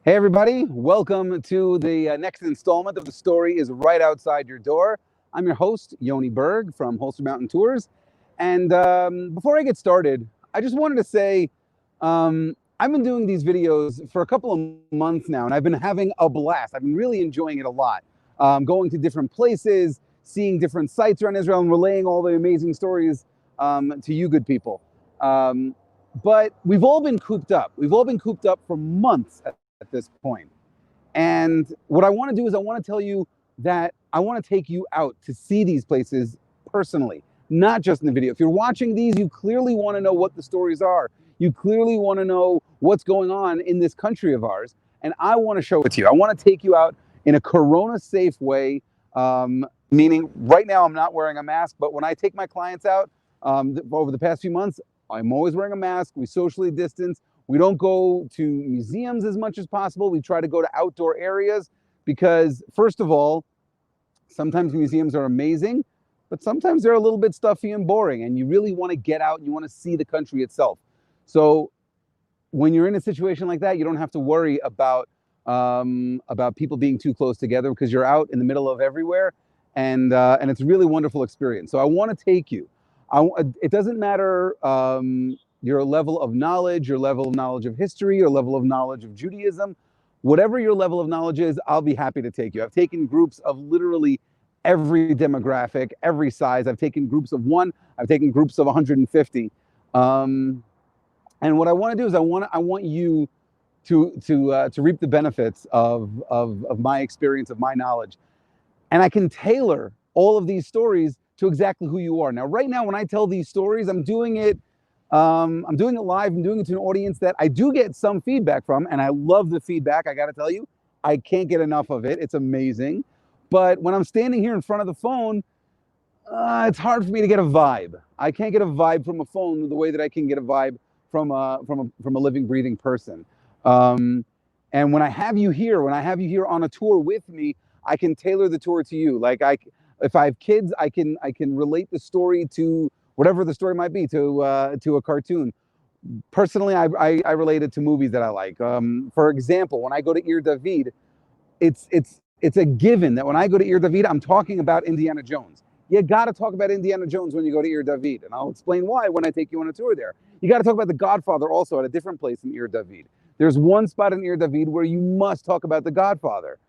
Hey everybody, welcome to the next installment of The Story is Right Outside Your Door. I'm your host, Yoni from Holster Mountain Tours. And before I get started, I just wanted to say I've been doing these videos for a couple of months now, and I've been having a blast. I've been really enjoying it a lot. Going to different places, seeing different sites around Israel, and relaying all the amazing stories to you good people. But we've all been cooped up. We've all been cooped up for months at this point. And what I want to do is I want to tell you that I want to take you out to see these places personally, not just in the video. If you're watching these, you clearly want to know what the stories are. You clearly want to know what's going on in this country of ours. And I want to show it to you. I want to take you out in a corona-safe way, meaning right now I'm not wearing a mask, but when I take my clients out over the past few months, I'm always wearing a mask. We socially distance. We don't go to museums as much as possible. We try to go to outdoor areas because, first of all, sometimes museums are amazing, but sometimes they're a little bit stuffy and boring, and you really want to get out and you want to see the country itself. So when you're in a situation like that, you don't have to worry about people being too close together because you're out in the middle of everywhere, and it's a really wonderful experience. So I want to take you. It doesn't matter your level of knowledge, your level of knowledge of history, your level of knowledge of Judaism, whatever your level of knowledge is, I'll be happy to take you. I've taken groups of literally every demographic, every size. I've taken groups of one. I've taken groups of 150. And what I want to do is I want you to reap the benefits of my experience, of my knowledge, and I can tailor all of these stories to exactly who you are. Now, right now, when I tell these stories, I'm doing it live. I'm doing it to an audience that I do get some feedback from, and I love the feedback. I got to tell you, I can't get enough of it. It's amazing. But when I'm standing here in front of the phone, it's hard for me to get a vibe. I can't get a vibe from a phone the way that I can get a vibe from a living, breathing person. And when I have you here, on a tour with me, I can tailor the tour to you. Like if I have kids, I can relate the story to whatever the story might be, to a cartoon. Personally, I relate it to movies that I like. For example, when I go to Ir David, it's a given that when I go to Ir David, I'm talking about Indiana Jones. You got to talk about Indiana Jones when you go to Ir David, and I'll explain why when I take you on a tour there. You got to talk about the Godfather also at a different place in Ir David. There's one spot in Ir David where you must talk about the Godfather.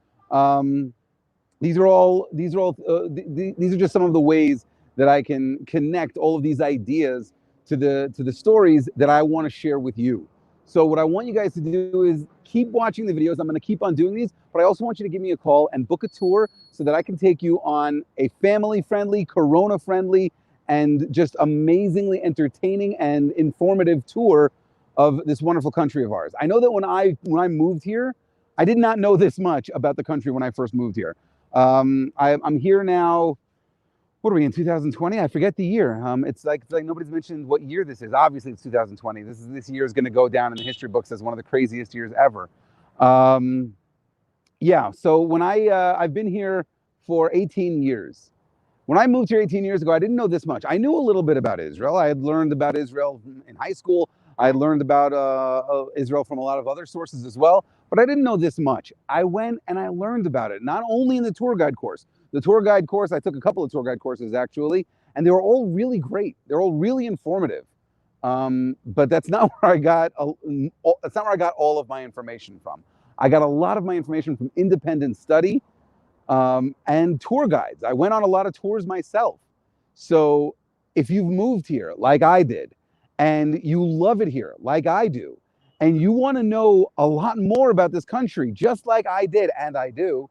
These are just some of the ways that I can connect all of these ideas to the stories that I want to share with you. So what I want you guys to do is keep watching the videos. I'm going to keep on doing these, but I also want you to give me a call and book a tour so that I can take you on a family-friendly, corona-friendly, and just amazingly entertaining and informative tour of this wonderful country of ours. I know that when I moved here, I did not know this much about the country when I first moved here. I'm here now. What are we in 2020? I forget the year. It's like nobody's mentioned what year this is. Obviously, it's 2020. This year is going to go down in the history books as one of the craziest years ever. Yeah. So when I've been here for 18 years. When I moved here 18 years ago, I didn't know this much. I knew a little bit about Israel. I had learned about Israel in high school. I had learned about Israel from a lot of other sources as well, but I didn't know this much. I went and I learned about it, not only in the tour guide course. The tour guide course, I took a couple of tour guide courses actually, and they were all really great. They're all really informative. But that's not where I got all of my information from. I got a lot of my information from independent study and tour guides. I went on a lot of tours myself. So if you've moved here like I did, and you love it here like I do, and you want to know a lot more about this country just like I did and I do,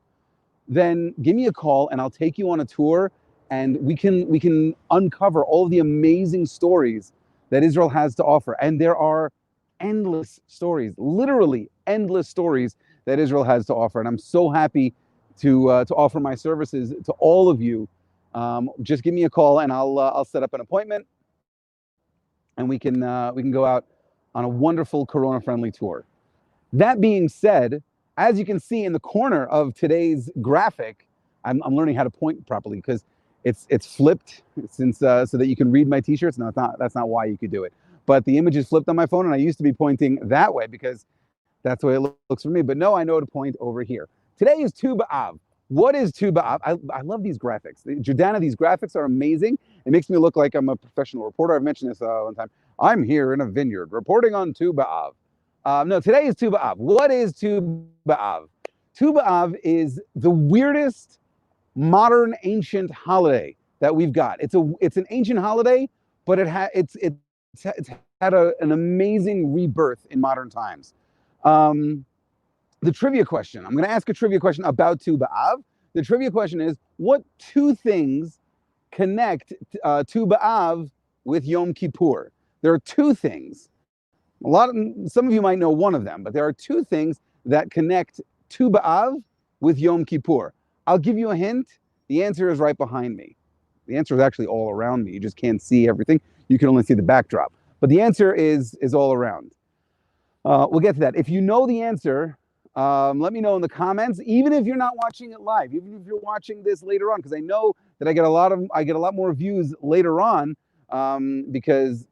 then give me a call and I'll take you on a tour, and we can uncover all the amazing stories that Israel has to offer. And there are endless stories, literally endless stories that Israel has to offer. And I'm so happy to offer my services to all of you. Just give me a call and I'll set up an appointment, and we can go out on a wonderful corona-friendly tour. That being said, as you can see in the corner of today's graphic, I'm learning how to point properly because it's flipped since so that you can read my t-shirts. No, it's not. That's not why you could do it. But the image is flipped on my phone, and I used to be pointing that way because That's the way it looks for me. But no, I know to point over here. Today is Tu B'Av. What is Tu B'Av? I love these graphics. Jordana, these graphics are amazing. It makes me look like I'm a professional reporter. I've mentioned this one time. I'm here in a vineyard reporting on Tu B'Av. No, today is Tu B'Av. What is Tu B'Av? Tu B'Av is the weirdest modern ancient holiday that we've got. It's an ancient holiday, but it's had an amazing rebirth in modern times. The trivia question. I'm going to ask a trivia question about Tu B'Av. The trivia question is, what two things connect Tu B'Av with Yom Kippur? There are two things. Some of you might know one of them, but there are two things that connect Tu B'Av with Yom Kippur. I'll give you a hint. The answer is right behind me. The answer is actually all around me. You just can't see everything. You can only see the backdrop. But the answer is all around. We'll get to that. If you know the answer, let me know in the comments. Even if you're not watching it live, even if you're watching this later on, because I know that I get a lot more views later on, because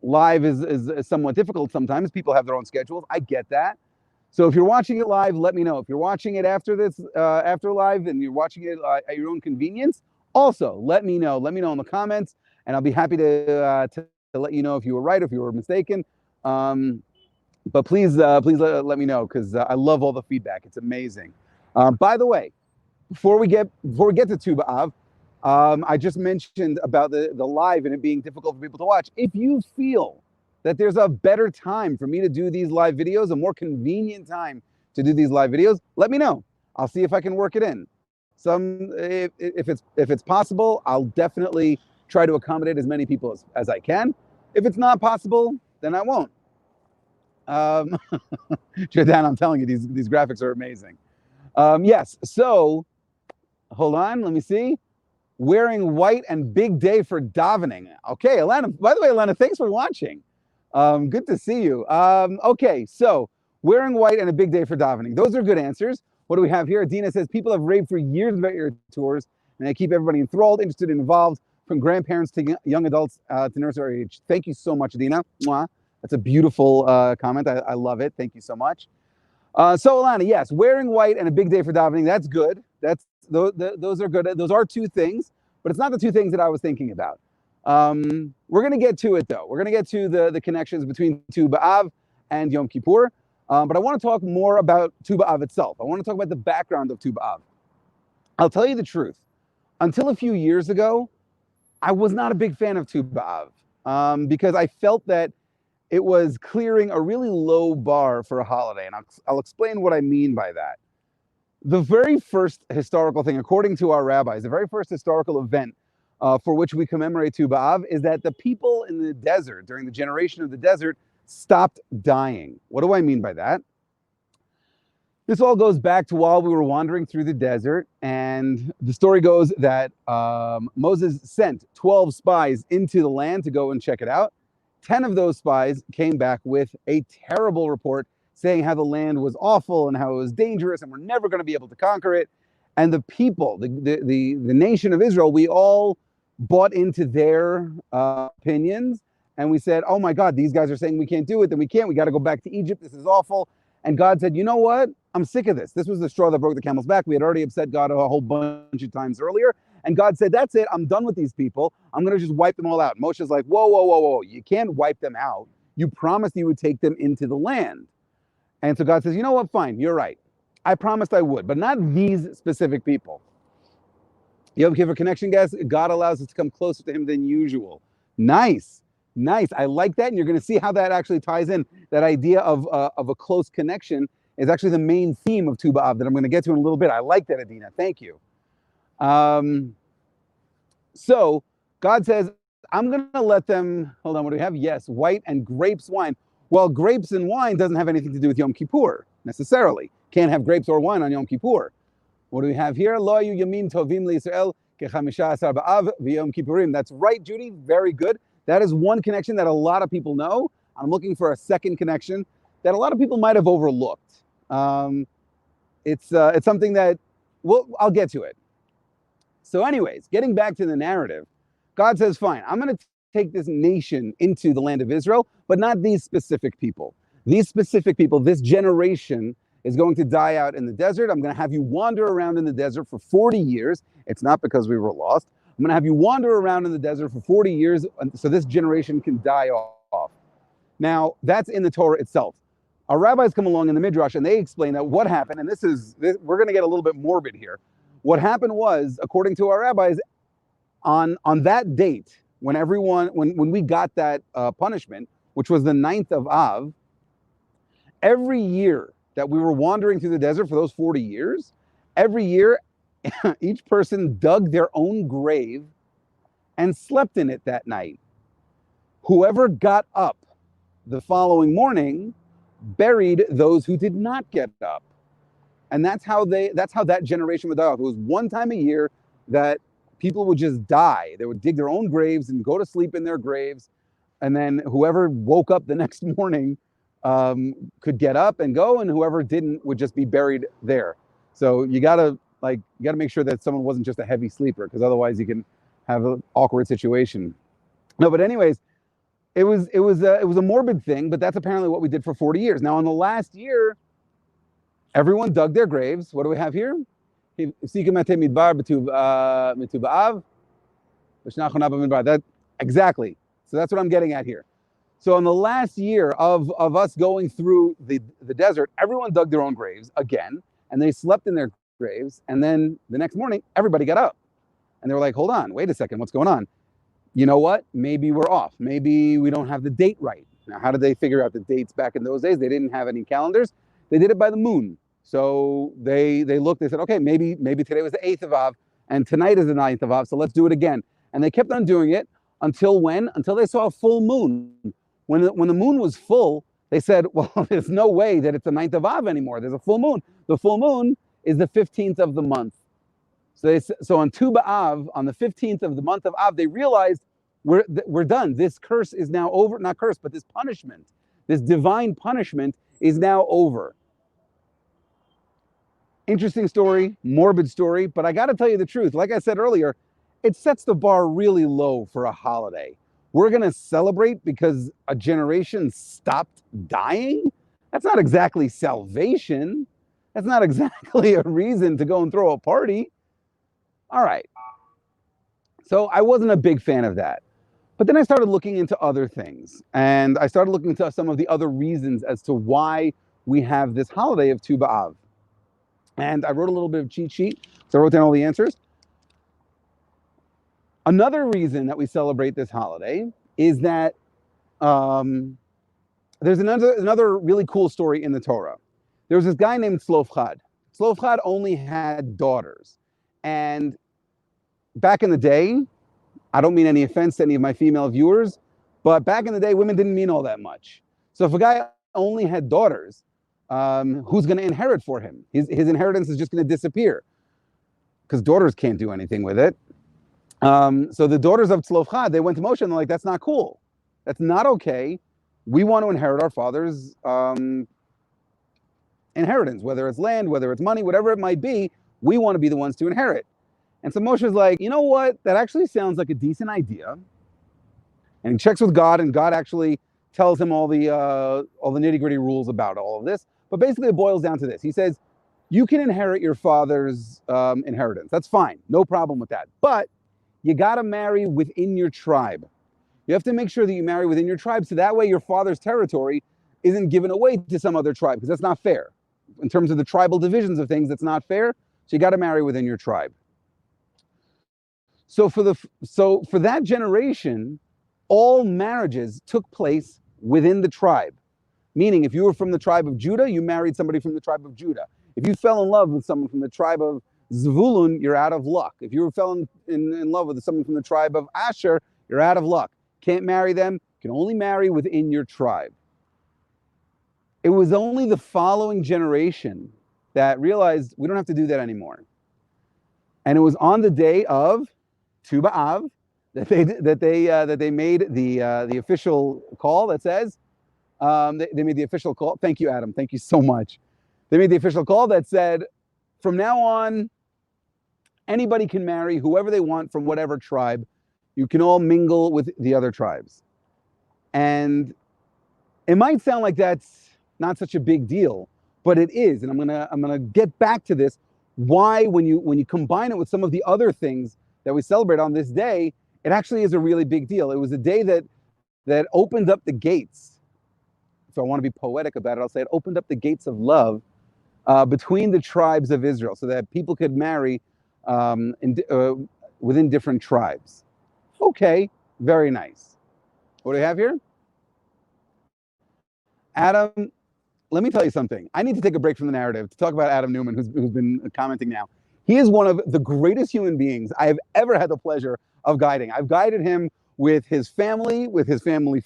live is somewhat difficult sometimes. People have their own schedules. I get that. So if you're watching it live, let me know. If you're watching it after this, after live, and you're watching it at your own convenience, also let me know. Let me know in the comments, and I'll be happy to let you know if you were right, if you were mistaken. But please let me know, because I love all the feedback. It's amazing. By the way, before we get to Tu B'Av, I just mentioned about the live and it being difficult for people to watch. If you feel that there's a better time for me to do these live videos, a more convenient time to do these live videos, let me know. I'll see if I can work it in. If it's possible, I'll definitely try to accommodate as many people as I can. If it's not possible, then I won't. Jordan, I'm telling you, these graphics are amazing. Yes, so hold on, let me see. Wearing white and big day for davening. Okay, Alana, by the way, Alana, thanks for watching. Good to see you. Okay, so wearing white and a big day for davening. Those are good answers. What do we have here? Adina says, people have raved for years about your tours, and they keep everybody enthralled, interested, and involved, from grandparents to young adults to nursery age. Thank you so much, Adina. Mwah. That's a beautiful comment. I love it. Thank you so much. So, Alana, yes, wearing white and a big day for davening, that's good. Those are good. Those are two things, but it's not the two things that I was thinking about. We're going to get to it, though. We're going to get to the connections between Tu B'Av and Yom Kippur. But I want to talk more about Tu B'Av itself. I want to talk about the background of Tu B'Av. I'll tell you the truth. Until a few years ago, I was not a big fan of Tu B'Av because I felt that it was clearing a really low bar for a holiday. And I'll explain what I mean by that. The very first historical thing, according to our rabbis, the very first historical event for which we commemorate Tu B'Av is that the people in the desert, during the generation of the desert, stopped dying. What do I mean by that? This all goes back to while we were wandering through the desert, and the story goes that Moses sent 12 spies into the land to go and check it out. 10 of those spies came back with a terrible report saying how the land was awful and how it was dangerous and we're never going to be able to conquer it. And the people, the nation of Israel, we all bought into their opinions, and we said, oh my God, these guys are saying we can't do it, then we can't. We got to go back to Egypt. This is awful. And God said, you know what? I'm sick of this. This was the straw that broke the camel's back. We had already upset God a whole bunch of times earlier. And God said, that's it. I'm done with these people. I'm going to just wipe them all out. Moshe's like, whoa, whoa, whoa, whoa. You can't wipe them out. You promised you would take them into the land. And so God says, you know what? Fine. You're right. I promised I would, but not these specific people. Yom Kippur connection, guys. God allows us to come closer to him than usual. Nice. Nice. I like that. And you're going to see how that actually ties in. That idea of a close connection is actually the main theme of Tu B'Av that I'm going to get to in a little bit. I like that, Adina. Thank you. So God says, I'm going to let them, hold on, what do we have? Yes, white and grapes wine. Well, grapes and wine doesn't have anything to do with Yom Kippur, necessarily. Can't have grapes or wine on Yom Kippur. What do we have here? Lo hayu yamim tovim liYisrael kechamisha asar b'av v'yom kippurim. That's right, Judy. Very good. That is one connection that a lot of people know. I'm looking for a second connection that a lot of people might have overlooked. It's something that, I'll get to it. So anyways, getting back to the narrative, God says, fine, I'm going to take this nation into the land of Israel, but not these specific people. These specific people, this generation, is going to die out in the desert. I'm going to have you wander around in the desert for 40 years. It's not because we were lost. I'm going to have you wander around in the desert for 40 years so this generation can die off. Now, that's in the Torah itself. Our rabbis come along in the Midrash and they explain that what happened, and we're going to get a little bit morbid here. What happened was, according to our rabbis, on that date, when we got that punishment, which was the 9th of Av, every year that we were wandering through the desert for those 40 years, every year, each person dug their own grave and slept in it that night. Whoever got up the following morning buried those who did not get up. And that's how that generation would die off. It was one time a year that people would just die. They would dig their own graves and go to sleep in their graves. And then whoever woke up the next morning could get up and go, and whoever didn't would just be buried there. So you gotta make sure that someone wasn't just a heavy sleeper, because otherwise you can have an awkward situation. No, but anyways, it was a morbid thing, but that's apparently what we did for 40 years. Now, in the last year, everyone dug their graves. What do we have here? That exactly. So that's what I'm getting at here. So in the last year of us going through the desert, everyone dug their own graves again, and they slept in their graves. And then the next morning, everybody got up, and they were like, "Hold on, wait a second, what's going on? You know what? Maybe we're off. Maybe we don't have the date right." Now, how did they figure out the dates back in those days? They didn't have any calendars. They did it by the moon. So they looked, they said, okay, maybe today was the 8th of Av, and tonight is the 9th of Av, so let's do it again. And they kept on doing it until when? Until they saw a full moon. When the moon was full, they said, well, there's no way that it's the 9th of Av anymore. There's a full moon. The full moon is the 15th of the month. So on Tu B'Av, on the 15th of the month of Av, they realized we're done. This curse is now over. Not curse, but this punishment, this divine punishment is now over. Interesting story, morbid story, but I got to tell you the truth. Like I said earlier, it sets the bar really low for a holiday. We're going to celebrate because a generation stopped dying? That's not exactly salvation. That's not exactly a reason to go and throw a party. All right. So I wasn't a big fan of that. But then I started looking into other things, and I started looking into some of the other reasons as to why we have this holiday of Tu B'Av. And I wrote a little bit of cheat sheet, so I wrote down all the answers. Another reason that we celebrate this holiday is that there's another really cool story in the Torah. There was this guy named Tzlofchad. Tzlofchad only had daughters. And back in the day, I don't mean any offense to any of my female viewers, but back in the day, women didn't mean all that much. So if a guy only had daughters, who's going to inherit for him? His inheritance is just going to disappear because daughters can't do anything with it. So the daughters of Tzlofchad, they went to Moshe and they're like, that's not cool. That's not okay. We want to inherit our father's inheritance, whether it's land, whether it's money, whatever it might be. We want to be the ones to inherit. And so Moshe's like, you know what? That actually sounds like a decent idea. And he checks with God, and God actually tells him all the nitty-gritty rules about all of this. But basically it boils down to this. He says, you can inherit your father's inheritance. That's fine. No problem with that. But you got to marry within your tribe. You have to make sure that you marry within your tribe, so that way your father's territory isn't given away to some other tribe, because that's not fair. In terms of the tribal divisions of things, that's not fair. So you got to marry within your tribe. So for that generation, all marriages took place within the tribe. Meaning, if you were from the tribe of Judah, you married somebody from the tribe of Judah. If you fell in love with someone from the tribe of Zvulun, you're out of luck. If you fell in love with someone from the tribe of Asher, you're out of luck. Can't marry them. You can only marry within your tribe. It was only the following generation that realized we don't have to do that anymore. And it was on the day of Tu B'Av that they made the official call that says they made the official call. Thank you, Adam. Thank you so much. They made the official call that said, from now on, anybody can marry whoever they want from whatever tribe. You can all mingle with the other tribes. And it might sound like that's not such a big deal, but it is. And I'm gonna get back to this. Why, when you combine it with some of the other things that we celebrate on this day, it actually is a really big deal. It was a day that opened up the gates. If I want to be poetic about it, I'll say it opened up the gates of love between the tribes of Israel, so that people could marry within different tribes. Okay, very nice. What do we have here? Adam, let me tell you something. I need to take a break from the narrative to talk about Adam Newman, who's been commenting now. He is one of the greatest human beings I have ever had the pleasure of guiding. I've guided him with his family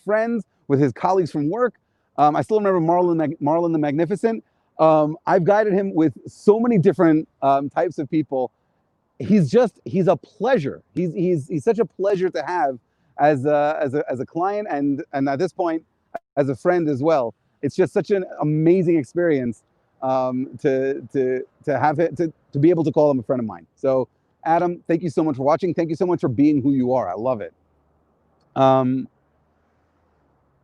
friends, with his colleagues from work. I still remember Marlon the Magnificent. I've guided him with so many different types of people. He's a pleasure. He's such a pleasure to have as a client, and at this point as a friend as well. It's just such an amazing experience to have it, to be able to call him a friend of mine. So Adam, thank you so much for watching. Thank you so much for being who you are. I love it.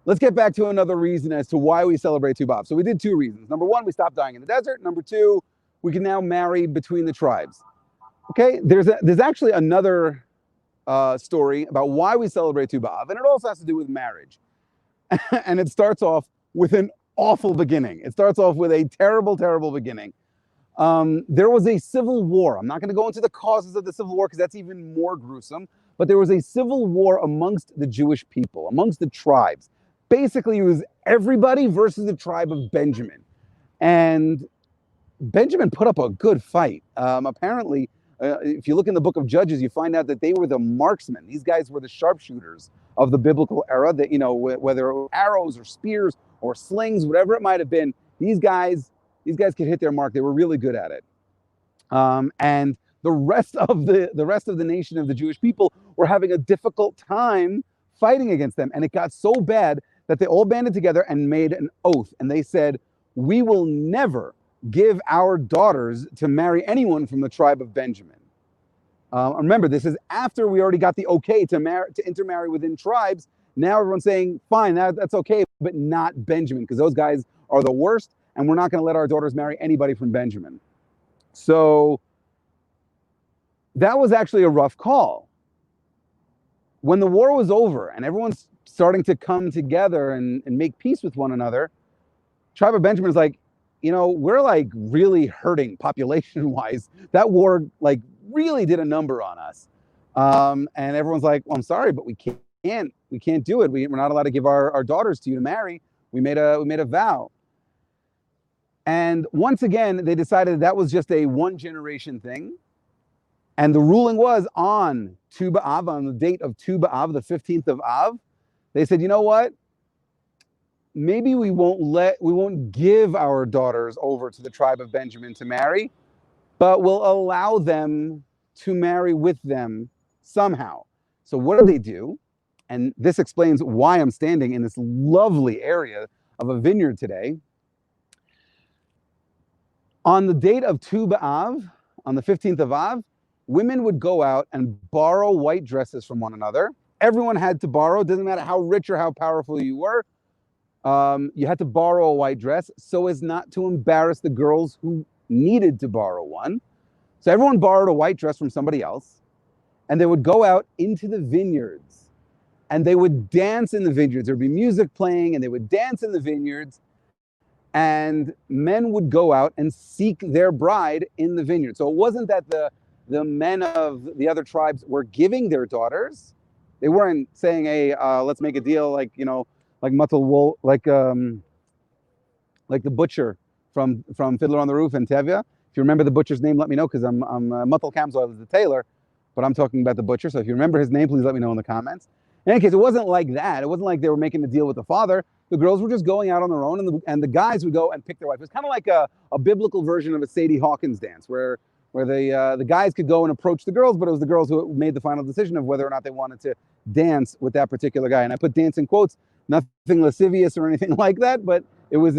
Let's get back to another reason as to why we celebrate Tu B'Av. So we did two reasons. Number one, we stopped dying in the desert. Number two, we can now marry between the tribes. Okay, there's actually another story about why we celebrate Tu B'Av, and it also has to do with marriage. And it starts off with an awful beginning. It starts off with a terrible, terrible beginning. There was a civil war. I'm not going to go into the causes of the civil war because that's even more gruesome. But there was a civil war amongst the Jewish people, amongst the tribes. Basically, it was everybody versus the tribe of Benjamin. And Benjamin put up a good fight. Apparently, if you look in the book of Judges, you find out that they were the marksmen. These guys were the sharpshooters of the biblical era, that, you know, whether arrows or spears or slings, whatever it might have been, these guys could hit their mark. They were really good at it. And the rest of the nation of the Jewish people were having a difficult time fighting against them. And it got so bad that they all banded together and made an oath. And they said, we will never give our daughters to marry anyone from the tribe of Benjamin. Remember, this is after we already got the okay to intermarry within tribes. Now everyone's saying, fine, that's okay, but not Benjamin, because those guys are the worst, and we're not going to let our daughters marry anybody from Benjamin. So that was actually a rough call. When the war was over and everyone's starting to come together and make peace with one another, tribe of Benjamin is like, you know, we're like really hurting population-wise. That war like really did a number on us. And everyone's like, well, I'm sorry, but we can't do it. We're not allowed to give our daughters to you to marry. We made a vow. And once again, they decided that was just a one generation thing. And the ruling was on Tu B'Av, on the date of Tu B'Av, the 15th of Av. They said, you know what? Maybe we won't give our daughters over to the tribe of Benjamin to marry, but we'll allow them to marry with them somehow. So what do they do? And this explains why I'm standing in this lovely area of a vineyard today. On the date of Tu B'Av, on the 15th of Av, women would go out and borrow white dresses from one another. Everyone had to borrow. It doesn't matter how rich or how powerful you were. You had to borrow a white dress so as not to embarrass the girls who needed to borrow one. So everyone borrowed a white dress from somebody else, and they would go out into the vineyards, and they would dance in the vineyards. There would be music playing, and they would dance in the vineyards, and men would go out and seek their bride in the vineyard. So it wasn't that the men of the other tribes were giving their daughters. They weren't saying, hey, let's make a deal, like, you know, like Muttal Wool, like the butcher from Fiddler on the Roof in Tevye. If you remember the butcher's name, let me know, because I'm Muttal Kamzoil is the tailor, but I'm talking about the butcher. So if you remember his name, please let me know in the comments. In any case, it wasn't like that. It wasn't like they were making a deal with the father. The girls were just going out on their own, and the guys would go and pick their wife. It was kind of like a biblical version of a Sadie Hawkins dance, where the guys could go and approach the girls, but it was the girls who made the final decision of whether or not they wanted to dance with that particular guy. And I put dance in quotes, nothing lascivious or anything like that, but it was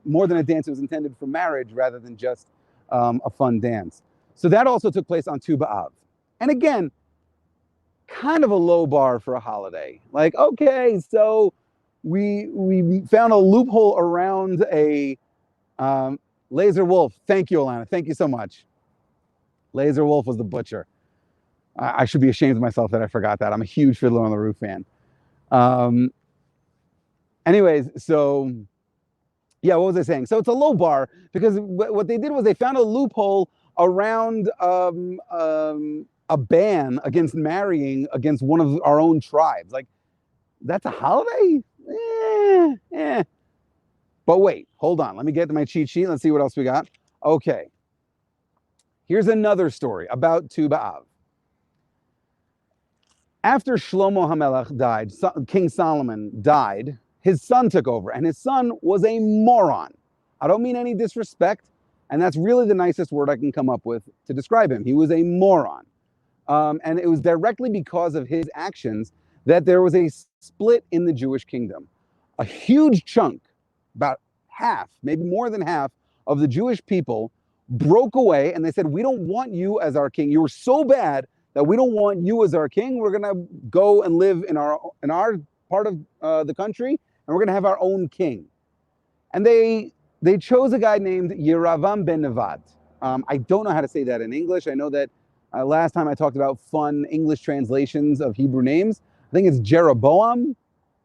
more than a dance. It was intended for marriage rather than just a fun dance. So that also took place on Tu B'Av. And again, kind of a low bar for a holiday. Like, okay, so we found a loophole around a laser wolf. Thank you, Alana. Thank you so much. Laser wolf was the butcher. I should be ashamed of myself that I forgot that. I'm a huge Fiddler on the Roof fan. Anyways, so yeah, what was I saying? So it's a low bar because what they did was they found a loophole around a ban against marrying against one of our own tribes. Like, that's a holiday? Eh. But wait, hold on. Let me get to my cheat sheet. Let's see what else we got. Okay. Here's another story about Tu B'Av. After Shlomo HaMelech died, King Solomon died, his son took over, and his son was a moron. I don't mean any disrespect, and that's really the nicest word I can come up with to describe him. He was a moron. And it was directly because of his actions that there was a split in the Jewish kingdom. A huge chunk, about half, maybe more than half, of the Jewish people broke away, and they said, we don't want you as our king. You were so bad that we don't want you as our king. We're going to go and live in our part of the country, and we're going to have our own king. And they chose a guy named Yeravam ben Nevat. I don't know how to say that in English. I know that last time I talked about fun English translations of Hebrew names. I think it's Jeroboam.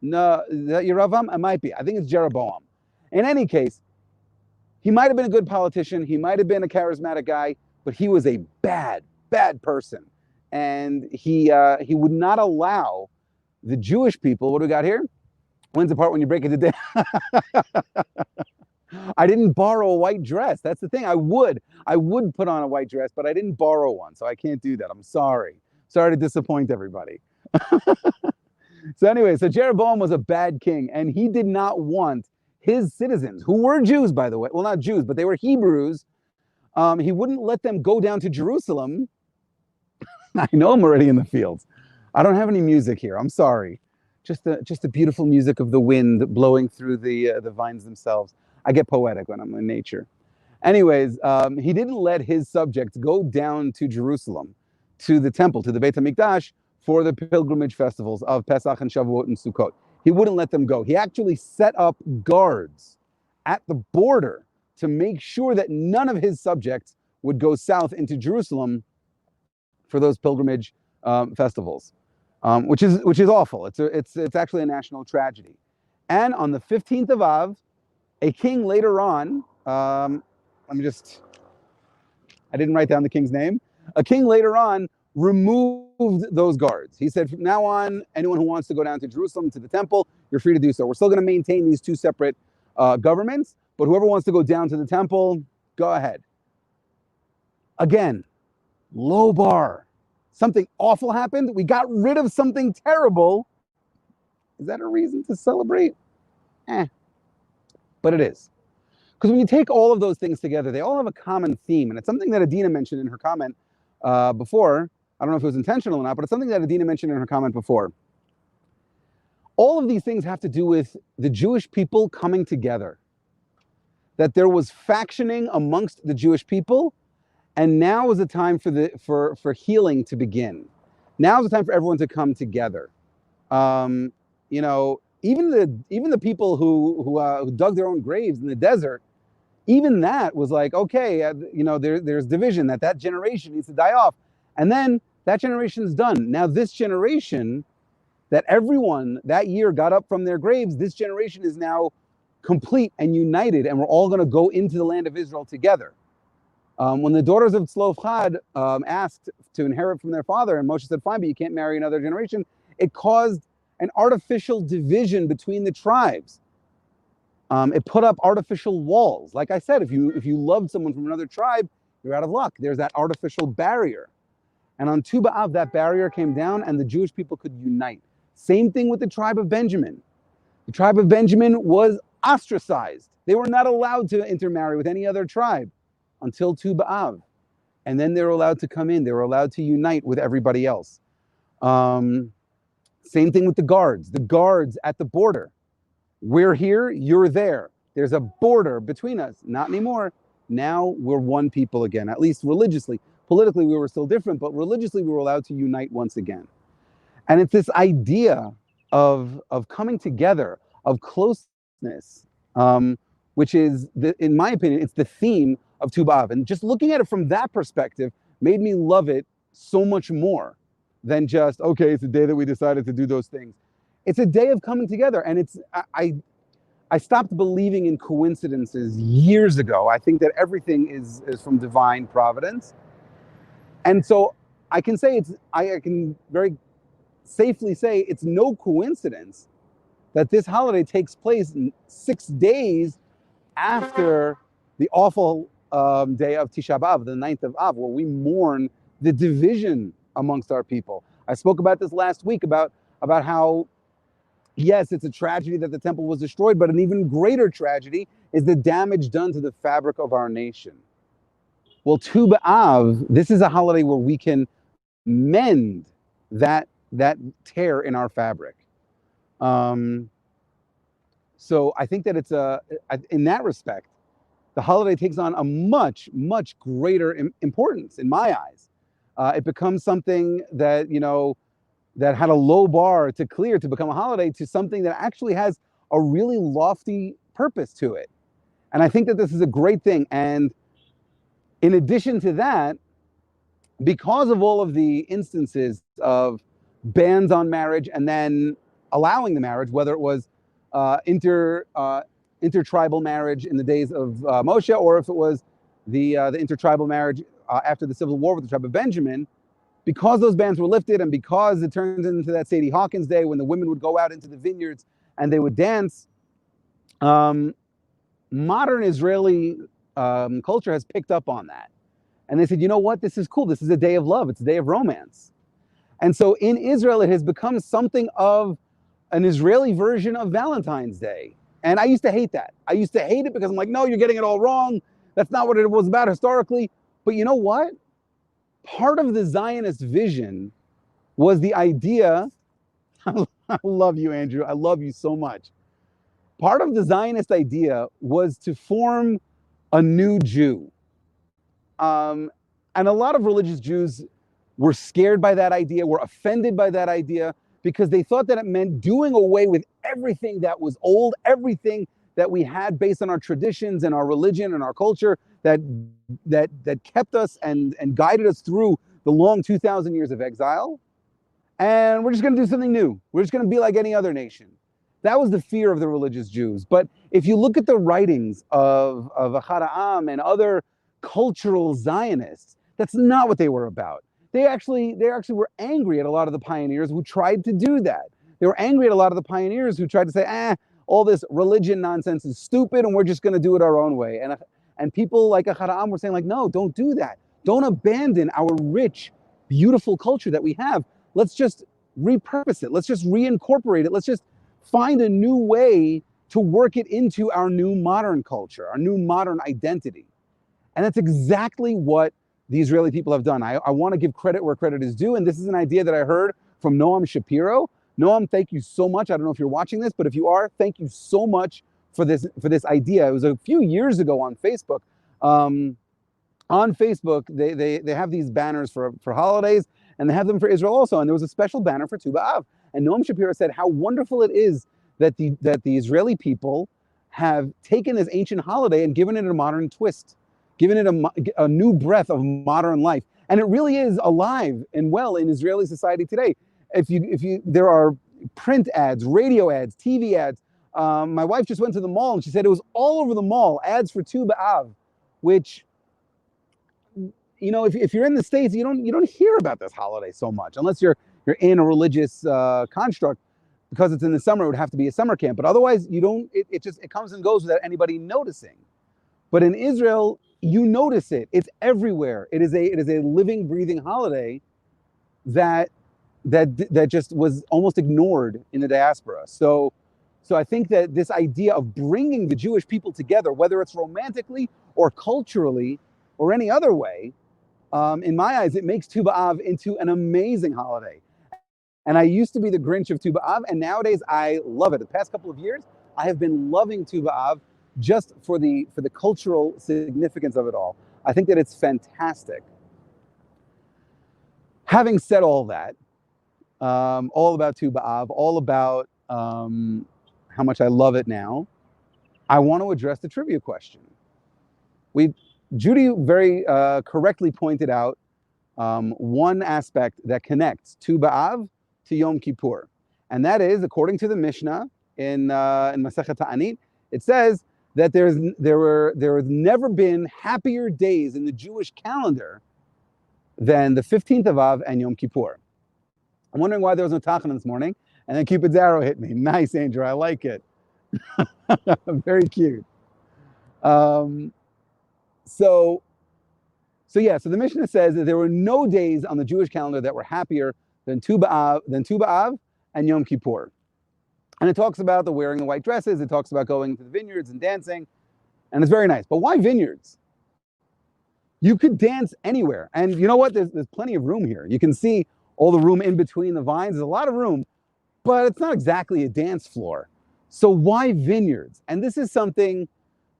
No, is that Yeravam? It might be. I think it's Jeroboam. In any case, he might have been a good politician. He might have been a charismatic guy, but he was a bad person. And he would not allow the Jewish people. What do we got here? When's the part when you break it to death? I didn't borrow a white dress. That's the thing. I would put on a white dress, but I didn't borrow one, so I can't do that. I'm sorry. Sorry to disappoint everybody. So anyway, so Jeroboam was a bad king, and he did not want his citizens, who were Jews, by the way. Well, not Jews, but they were Hebrews. He wouldn't let them go down to Jerusalem. I know I'm already in the fields. I don't have any music here. I'm sorry. Just the beautiful music of the wind blowing through the vines themselves. I get poetic when I'm in nature. Anyways, he didn't let his subjects go down to Jerusalem, to the temple, to the Beit HaMikdash, for the pilgrimage festivals of Pesach and Shavuot and Sukkot. He wouldn't let them go. He actually set up guards at the border to make sure that none of his subjects would go south into Jerusalem for those pilgrimage festivals, which is awful. It's actually a national tragedy. And on the 15th of Av, a king later on, I didn't write down the king's name. A king later on removed those guards. He said, from now on, anyone who wants to go down to Jerusalem, to the temple, you're free to do so. We're still going to maintain these two separate governments, but whoever wants to go down to the temple, go ahead. Again, low bar. Something awful happened. We got rid of something terrible. Is that a reason to celebrate? But it is. Because when you take all of those things together, they all have a common theme. And it's something that Adina mentioned in her comment before. I don't know if it was intentional or not, but it's something that Adina mentioned in her comment before. All of these things have to do with the Jewish people coming together. That there was factioning amongst the Jewish people, and now is the time for healing to begin. Now is the time for everyone to come together. You know, even the people who dug their own graves in the desert, even that was like, okay, you know, there's division, that generation needs to die off. And then that generation is done. Now this generation that everyone that year got up from their graves, this generation is now complete and united, and we're all going to go into the land of Israel together. When the daughters of Tzlofchad asked to inherit from their father, and Moshe said, fine, but you can't marry another generation, it caused an artificial division between the tribes. It put up artificial walls. Like I said, if you loved someone from another tribe, you're out of luck. There's that artificial barrier. And on Tu B'Av, that barrier came down and the Jewish people could unite. Same thing with the tribe of Benjamin. The tribe of Benjamin was ostracized. They were not allowed to intermarry with any other tribe until Tu B'Av. And then they were allowed to come in. They were allowed to unite with everybody else. Same thing with the guards at the border. We're here, you're there. There's a border between us. Not anymore. Now we're one people again, at least religiously. Politically, we were still different, but religiously, we were allowed to unite once again. And it's this idea of coming together, of closeness, which is, in my opinion, it's the theme of Tu B'Av. And just looking at it from that perspective made me love it so much more than just, okay, it's a day that we decided to do those things. It's a day of coming together. And I stopped believing in coincidences years ago. I think that everything is from divine providence. And so I can say I can very safely say it's no coincidence that this holiday takes place 6 days after the awful day of Tisha B'Av, the 9th of Av, where we mourn the division amongst our people. I spoke about this last week about how, yes, it's a tragedy that the temple was destroyed, but an even greater tragedy is the damage done to the fabric of our nation. Well, Tu B'Av, this is a holiday where we can mend that tear in our fabric. So I think that in that respect, the holiday takes on a much, much greater importance in my eyes. It becomes something that, that had a low bar to clear to become a holiday to something that actually has a really lofty purpose to it. And I think that this is a great thing. And in addition to that, because of all of the instances of bans on marriage and then allowing the marriage, whether it was intertribal marriage in the days of Moshe, or if it was the intertribal marriage after the Civil War with the tribe of Benjamin, because those bans were lifted and because it turns into that Sadie Hawkins day when the women would go out into the vineyards and they would dance, modern Israeli culture has picked up on that. And they said, you know what, this is cool. This is a day of love. It's a day of romance. And so in Israel, it has become something of an Israeli version of Valentine's Day. And I used to hate that. I used to hate it because I'm like, no, you're getting it all wrong. That's not what it was about historically. But you know what? Part of the Zionist vision was the idea, I love you, Andrew. I love you so much. Part of the Zionist idea was to form a new Jew. And a lot of religious Jews were scared by that idea, were offended by that idea, because they thought that it meant doing away with everything that was old, everything that we had based on our traditions and our religion and our culture that kept us and guided us through the long 2,000 years of exile. And we're just going to do something new. We're just going to be like any other nation. That was the fear of the religious Jews. But if you look at the writings of Ahad Ha'am and other cultural Zionists, that's not what they were about. They actually were angry at a lot of the pioneers who tried to do that. They were angry at a lot of the pioneers who tried to say, all this religion nonsense is stupid and we're just going to do it our own way. And people like Ahad Ha'am were saying, like, no, don't do that. Don't abandon our rich, beautiful culture that we have. Let's just repurpose it. Let's just reincorporate it. Let's just find a new way to work it into our new modern culture, our new modern identity. And that's exactly what the Israeli people have done. I want to give credit where credit is due. And this is an idea that I heard from Noam Shapiro. Noam, thank you so much. I don't know if you're watching this, but if you are, thank you so much for this idea. It was a few years ago on Facebook. On Facebook, they have these banners for holidays, and they have them for Israel also. And there was a special banner for Tu B'Av. And Noam Shapiro said how wonderful it is that the Israeli people have taken this ancient holiday and given it a modern twist, given it a new breath of modern life. And it really is alive and well in Israeli society today. There are print ads, radio ads, TV ads. My wife just went to the mall and she said it was all over the mall, ads for Tu B'Av, which, if you're in the States, you don't hear about this holiday so much unless you're in a religious construct. Because it's in the summer, it would have to be a summer camp. But otherwise, it comes and goes without anybody noticing. But in Israel, you notice it. It's everywhere. It is a living, breathing holiday that just was almost ignored in the diaspora. So I think that this idea of bringing the Jewish people together, whether it's romantically or culturally or any other way, in my eyes, it makes Tu B'Av into an amazing holiday. And I used to be the Grinch of Tu B'Av, and nowadays I love it. The past couple of years, I have been loving Tu B'Av just for the cultural significance of it all. I think that it's fantastic. Having said all that, all about Tu B'Av, all about how much I love it now, I want to address the trivia question. Judy very correctly pointed out one aspect that connects Tu B'Av to Yom Kippur, and that is, according to the Mishnah in Masechet Ta'anit, it says that there has never been happier days in the Jewish calendar than the 15th of Av and Yom Kippur. I'm wondering why there was no Tachanun this morning, and then Cupid's arrow hit me. Nice, Angel, I like it. Very cute. So the Mishnah says that there were no days on the Jewish calendar that were happier than Tu B'Av and Yom Kippur. And it talks about the wearing the white dresses, it talks about going to the vineyards and dancing, and it's very nice. But why vineyards? You could dance anywhere. And you know what? There's plenty of room here. You can see all the room in between the vines. There's a lot of room, but it's not exactly a dance floor. So why vineyards? And this is something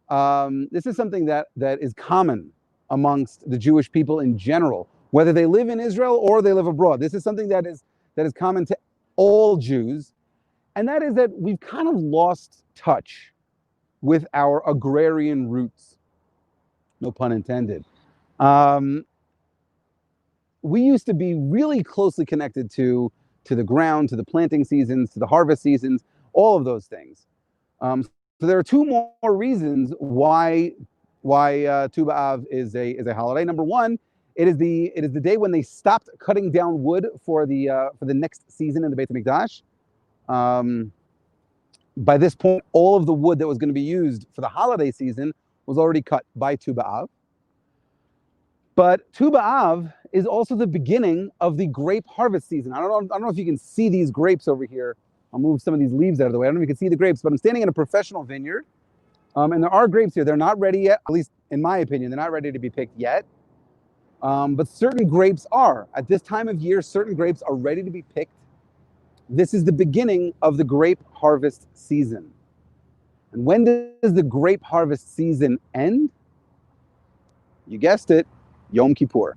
that is common amongst the Jewish people in general, whether they live in Israel or they live abroad. This is something that is common to all Jews, and that is that we've kind of lost touch with our agrarian roots. No pun intended. We used to be really closely connected to the ground, to the planting seasons, to the harvest seasons, all of those things. So there are two more reasons why Tu B'Av is a holiday. Number one, it is the day when they stopped cutting down wood for the next season in the Beit HaMikdash. By this point, all of the wood that was going to be used for the holiday season was already cut by Tu B'Av. But Tu B'Av is also the beginning of the grape harvest season. I don't know if you can see these grapes over here. I'll move some of these leaves out of the way. I don't know if you can see the grapes, but I'm standing in a professional vineyard. And there are grapes here. They're not ready yet, at least in my opinion. They're not ready to be picked yet. But certain grapes are. At this time of year, certain grapes are ready to be picked. This is the beginning of the grape harvest season. And when does the grape harvest season end? You guessed it, Yom Kippur.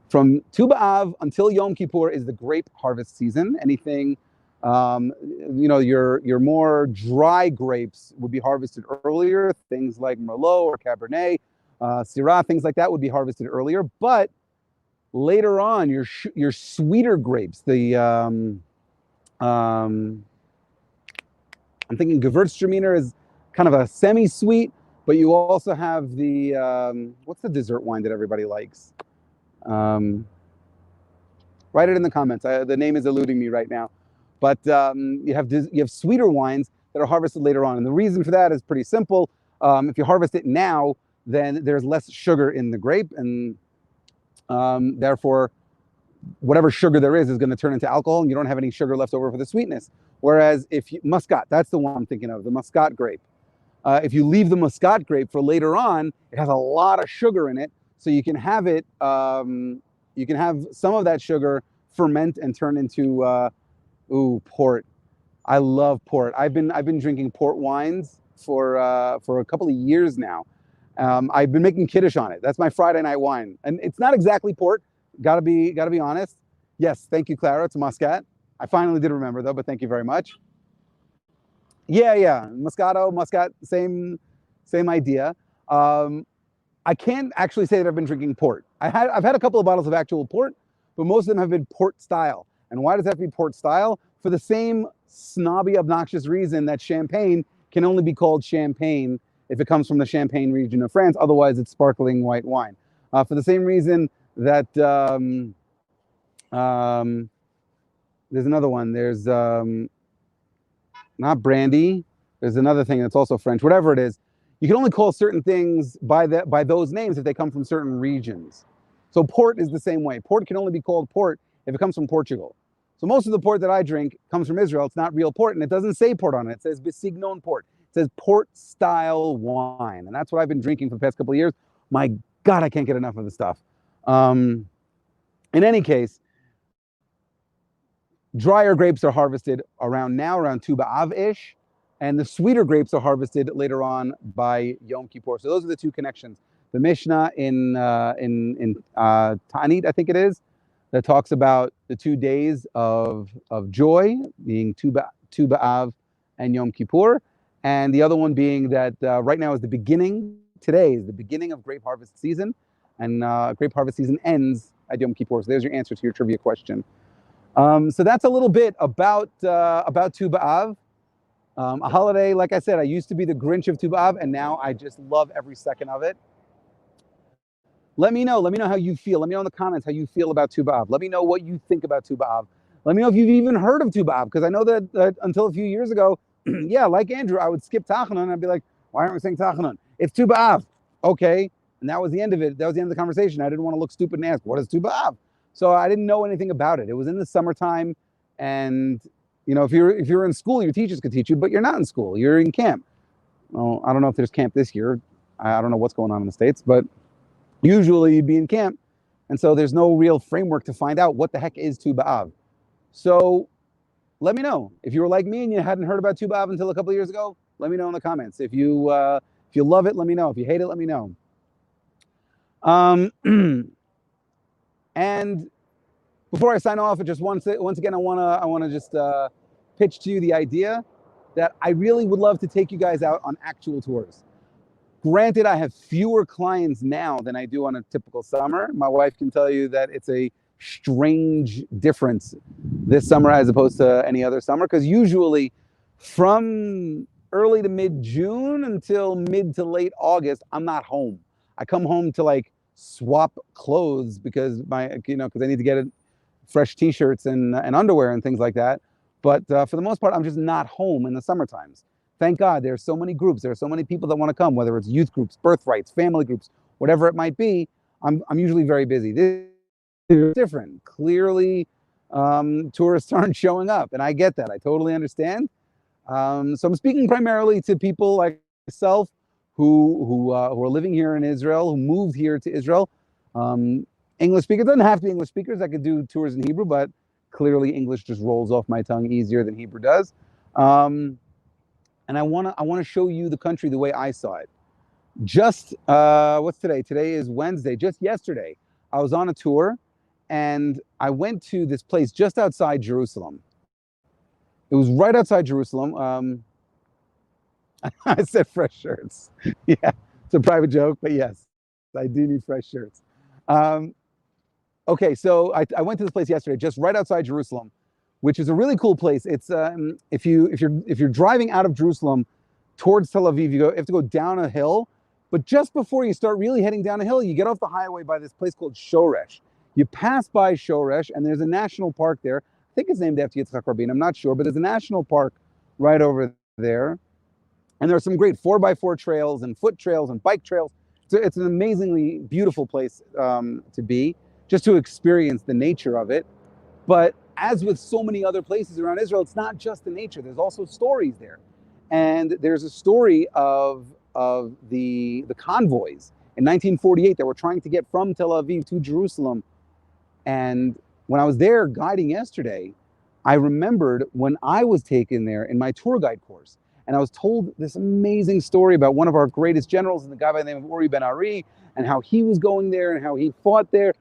From Tu B'Av until Yom Kippur is the grape harvest season. Anything, your more dry grapes would be harvested earlier. Things like Merlot or Cabernet, Syrah, things like that would be harvested earlier. But later on, your sweeter grapes, I'm thinking Gewürztraminer is kind of a semi-sweet, but you also have the, what's the dessert wine that everybody likes? Write it in the comments. The name is eluding me right now. But you have sweeter wines that are harvested later on. And the reason for that is pretty simple. If you harvest it now, then there's less sugar in the grape, and therefore, whatever sugar there is going to turn into alcohol, and you don't have any sugar left over for the sweetness. Whereas Muscat, that's the one I'm thinking of, the Muscat grape. If you leave the Muscat grape for later on, it has a lot of sugar in it, so you can have it. You can have some of that sugar ferment and turn into port. I love port. I've been drinking port wines for a couple of years now. I've been making Kiddush on it. That's my Friday night wine, and it's not exactly port. Gotta be honest. Yes, thank you, Clara. It's Muscat. I finally did remember though, but thank you very much. Yeah. Muscat, same idea. I can't actually say that I've been drinking port. I've had a couple of bottles of actual port, but most of them have been port style. And why does that have to be port style? For the same snobby, obnoxious reason that champagne can only be called champagne if it comes from the Champagne region of France. Otherwise, it's sparkling white wine. For the same reason that there's another one. There's not brandy. There's another thing that's also French. Whatever it is, you can only call certain things by those names if they come from certain regions. So port is the same way. Port can only be called port if it comes from Portugal. So most of the port that I drink comes from Israel. It's not real port, and it doesn't say port on it. It says Besignon port. It says port-style wine, and that's what I've been drinking for the past couple of years. My God, I can't get enough of the stuff. In any case, drier grapes are harvested around Tu B'Av-ish, and the sweeter grapes are harvested later on by Yom Kippur. So those are the two connections. The Mishnah in Ta'anit, I think it is, that talks about the 2 days of joy, being Tu B'Av and Yom Kippur. And the other one being that right now is the beginning, today is the beginning of grape harvest season. And grape harvest season ends at Yom Kippur. So there's your answer to your trivia question. So that's a little bit about Tu B'Av. A holiday, like I said, I used to be the Grinch of Tu B'Av, and now I just love every second of it. Let me know how you feel. Let me know in the comments how you feel about Tu B'Av. Let me know what you think about Tu B'Av. Let me know if you've even heard of Tu B'Av, because I know that until a few years ago, yeah, like Andrew, I would skip Tachanon, and I'd be like, why aren't we saying Tachanon? It's Tu B'Av. Okay, and that was the end of it. That was the end of the conversation. I didn't want to look stupid and ask, what is Tu B'Av? So I didn't know anything about it. It was in the summertime, and if you're in school, your teachers could teach you, but you're not in school. You're in camp. Well, I don't know if there's camp this year. I don't know what's going on in the States, but usually you'd be in camp. And so there's no real framework to find out what the heck is Tu B'Av. So let me know. If you were like me and you hadn't heard about Tu B'Av until a couple of years ago, let me know in the comments. If you love it, let me know. If you hate it, let me know. And before I sign off, just once again, I wanna just pitch to you the idea that I really would love to take you guys out on actual tours. Granted, I have fewer clients now than I do on a typical summer. My wife can tell you that it's a strange difference this summer as opposed to any other summer, because usually from early to mid-June until mid to late August, I'm not home. I come home to like swap clothes because because I need to get fresh t-shirts and underwear and things like that. But for the most part, I'm just not home in the summer times. Thank God there's so many groups. There are so many people that want to come, whether it's youth groups, birthrights, family groups, whatever it might be. I'm usually very busy. This is different. Clearly, tourists aren't showing up, and I get that. I totally understand. So I'm speaking primarily to people like myself who are living here in Israel, who moved here to Israel. English speakers, doesn't have to be English speakers. I could do tours in Hebrew, but clearly English just rolls off my tongue easier than Hebrew does. And I wanna show you the country the way I saw it. Just what's today? Today is Wednesday. Just yesterday, I was on a tour, and I went to this place just outside Jerusalem. It was right outside Jerusalem. I said fresh shirts. Yeah, it's a private joke, but yes, I do need fresh shirts. Okay, so I went to this place yesterday, just right outside Jerusalem, which is a really cool place. It's if you're driving out of Jerusalem towards Tel Aviv, you have to go down a hill, but just before you start really heading down a hill, you get off the highway by this place called Shoresh. You pass by Shoresh, and there's a national park there. I think it's named after Yitzhak Rabin. I'm not sure, but there's a national park right over there, and there are some great 4x4 trails and foot trails and bike trails. So it's an amazingly beautiful place to be, just to experience the nature of it. But as with so many other places around Israel, it's not just the nature. There's also stories there. And there's a story of the convoys in 1948 that were trying to get from Tel Aviv to Jerusalem. And when I was there guiding yesterday, I remembered when I was taken there in my tour guide course. And I was told this amazing story about one of our greatest generals, and the guy by the name of Uri Ben Ari, and how he was going there and how he fought there.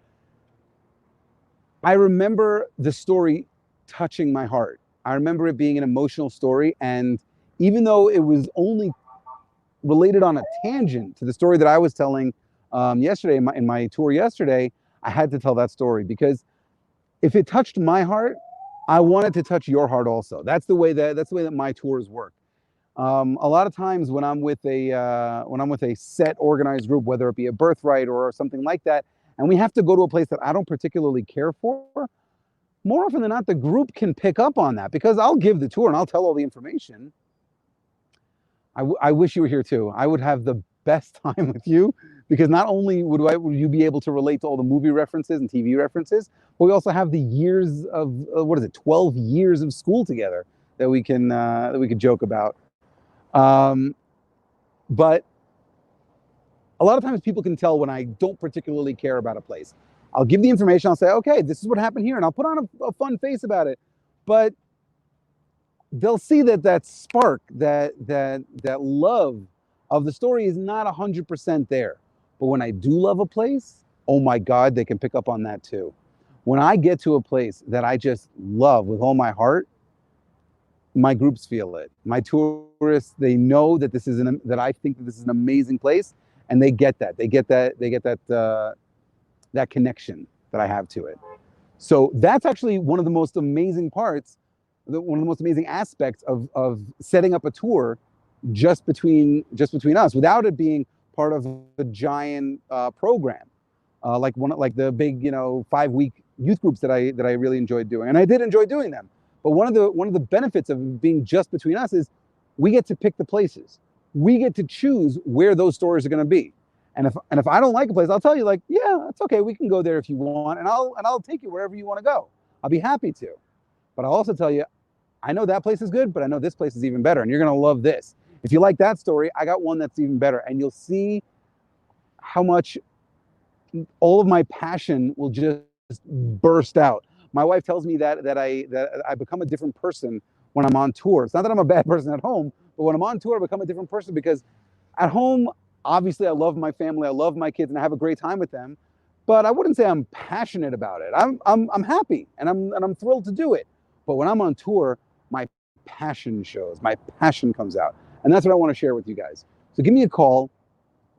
I remember the story touching my heart. I remember it being an emotional story, and even though it was only related on a tangent to the story that I was telling yesterday in my tour yesterday, I had to tell that story, because if it touched my heart, I wanted to touch your heart also. That's the way that my tours work. A lot of times when I'm with a set organized group, whether it be a birthright or something like that, and we have to go to a place that I don't particularly care for, more often than not, the group can pick up on that, because I'll give the tour and I'll tell all the information. I wish you were here too. I would have the best time with you, because not only would you be able to relate to all the movie references and TV references, but we also have the years of 12 years of school together that we could joke about. But a lot of times people can tell when I don't particularly care about a place. I'll give the information, I'll say, okay, this is what happened here, and I'll put on a fun face about it. But they'll see that spark, that love of the story is not 100% there. But when I do love a place, oh my God, they can pick up on that too. When I get to a place that I just love with all my heart, my groups feel it. My tourists, they know that that I think that this is an amazing place, and they get that. That connection that I have to it. So that's actually one of the most amazing parts, one of the most amazing aspects of setting up a tour just between us, without it being part of a giant program, like the big 5-week youth groups that I really enjoyed doing, and I did enjoy doing them. But one of the benefits of being just between us is we get to pick the places. We get to choose where those stories are going to be. And if I don't like a place, I'll tell you, like, yeah, it's okay. We can go there if you want, and I'll take you wherever you want to go. I'll be happy to. But I'll also tell you, I know that place is good, but I know this place is even better, and you're going to love this. If you like that story, I got one that's even better, and you'll see how much all of my passion will just burst out. My wife tells me that I become a different person when I'm on tour. It's not that I'm a bad person at home, but when I'm on tour, I become a different person, because at home, obviously, I love my family, I love my kids, and I have a great time with them. But I wouldn't say I'm passionate about it. I'm happy, and I'm thrilled to do it. But when I'm on tour, my passion shows. My passion comes out, and that's what I want to share with you guys. So give me a call.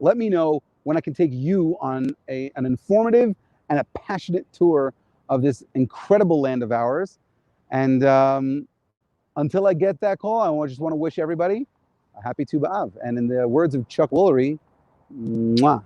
Let me know when I can take you on an informative and a passionate tour of this incredible land of ours. And until I get that call, I just want to wish everybody a happy Tu B'Av. And in the words of Chuck Woolery, mwah.